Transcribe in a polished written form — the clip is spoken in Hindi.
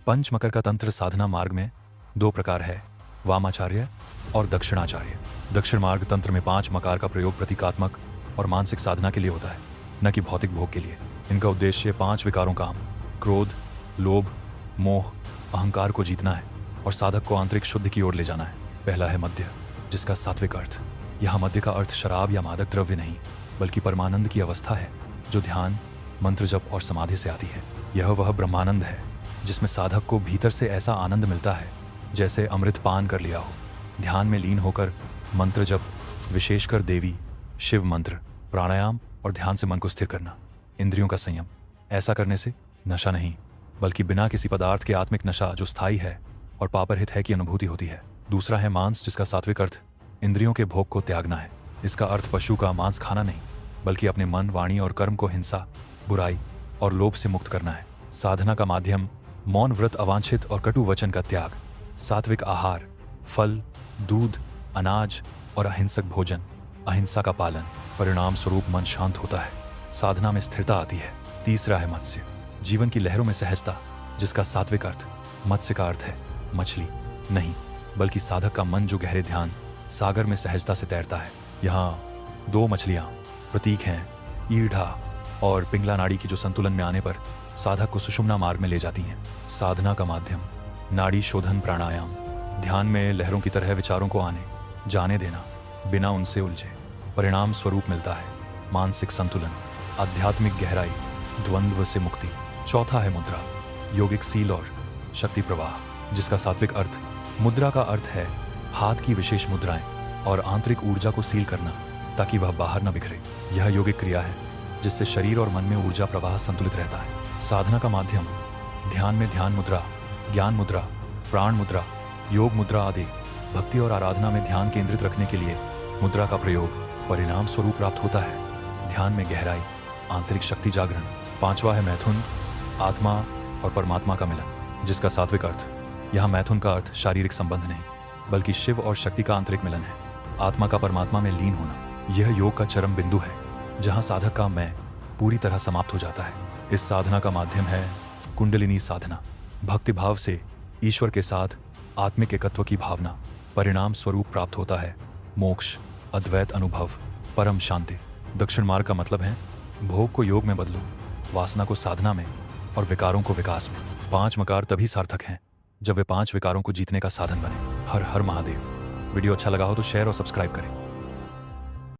पंच मकर का तंत्र साधना मार्ग में दो प्रकार है, वामाचार्य और दक्षिणाचार्य। दक्षिण मार्ग तंत्र में 5 मकार का प्रयोग प्रतीकात्मक और मानसिक साधना के लिए होता है, न कि भौतिक भोग के लिए। इनका उद्देश्य 5 विकारों काम, क्रोध, लोभ, मोह, अहंकार को जीतना है और साधक को आंतरिक शुद्धि की ओर ले जाना है। पहला है मध्य, जिसका सात्विक अर्थ। यहाँ मध्य का अर्थ शराब या मादक द्रव्य नहीं, बल्कि परमानंद की अवस्था है जो ध्यान, मंत्र जप और समाधि से आती है। यह वह ब्रह्मानंद है जिसमें साधक को भीतर से ऐसा आनंद मिलता है जैसे अमृत पान कर लिया हो। ध्यान में लीन होकर मंत्र जप, विशेषकर देवी, शिव मंत्र, प्राणायाम और ध्यान से मन को स्थिर करना। इंद्रियों का संयम। ऐसा करने से नशा नहीं, बल्कि बिना किसी पदार्थ के आत्मिक नशा जो स्थायी है और पापरहित है की अनुभूति होती है। दूसरा है मांस, जिसका सात्विक अर्थ इंद्रियों के भोग को त्यागना है। इसका अर्थ पशु का मांस खाना नहीं, बल्कि अपने मन, वाणी और कर्म को हिंसा, बुराई और लोभ से मुक्त करना है। साधना का माध्यम मौन व्रत, अवांछित और कटु वचन का त्याग, सात्विक आहार, फल, दूध, अनाज और अहिंसक भोजन, अहिंसा का पालन। परिणाम स्वरूप मन शांत होता है, साधना में स्थिरता आती है। तीसरा है मत्स्य, जीवन की लहरों में सहजता, जिसका सात्विक अर्थ मत्स्य का अर्थ है मछली नहीं, बल्कि साधक का मन जो गहरे ध्यान सागर में सहजता से तैरता है। यहाँ 2 मछलियाँ प्रतीक हैं, ईढ़ा और पिंगला नाड़ी की, जो संतुलन में आने पर साधक को सुषुम्ना मार्ग में ले जाती हैं। साधना का माध्यम नाड़ी शोधन, प्राणायाम, ध्यान में लहरों की तरह विचारों को आने जाने देना बिना उनसे उलझे। परिणाम स्वरूप मिलता है मानसिक संतुलन, आध्यात्मिक गहराई, द्वंद्व से मुक्ति। चौथा है मुद्रा, योगिक सील और शक्ति प्रवाह, जिसका सात्विक अर्थ मुद्रा का अर्थ है हाथ की विशेष मुद्राएं और आंतरिक ऊर्जा को सील करना ताकि वह बाहर न बिखरे। यह योगिक क्रिया है जिससे शरीर और मन में ऊर्जा प्रवाह संतुलित रहता है। साधना का माध्यम ध्यान में ध्यान मुद्रा, ज्ञान मुद्रा, प्राण मुद्रा, योग मुद्रा आदि। भक्ति और आराधना में ध्यान केंद्रित रखने के लिए मुद्रा का प्रयोग परिणाम स्वरूप प्राप्त होता है। ध्यान में गहराई, आंतरिक शक्ति जागरण। पांचवा है मैथुन, आत्मा और परमात्मा का मिलन, जिसका सात्विक अर्थ। यहाँ मैथुन का अर्थ शारीरिक संबंध नहीं, बल्कि शिव और शक्ति का आंतरिक मिलन है, आत्मा का परमात्मा में लीन होना। यह योग का चरम बिंदु है जहाँ साधक का मैं पूरी तरह समाप्त हो जाता है। इस साधना का माध्यम है कुंडलिनी साधना, भक्ति भाव से ईश्वर के साथ आत्मिक एकत्व की भावना। परिणाम स्वरूप प्राप्त होता है मोक्ष, अद्वैत अनुभव, परम शांति। दक्षिण मार्ग का मतलब है भोग को योग में बदलो, वासना को साधना में और विकारों को विकास में। 5 मकार तभी सार्थक हैं जब वे 5 विकारों को जीतने का साधन बने। हर हर महादेव। वीडियो अच्छा लगा हो तो शेयर और सब्सक्राइब करें।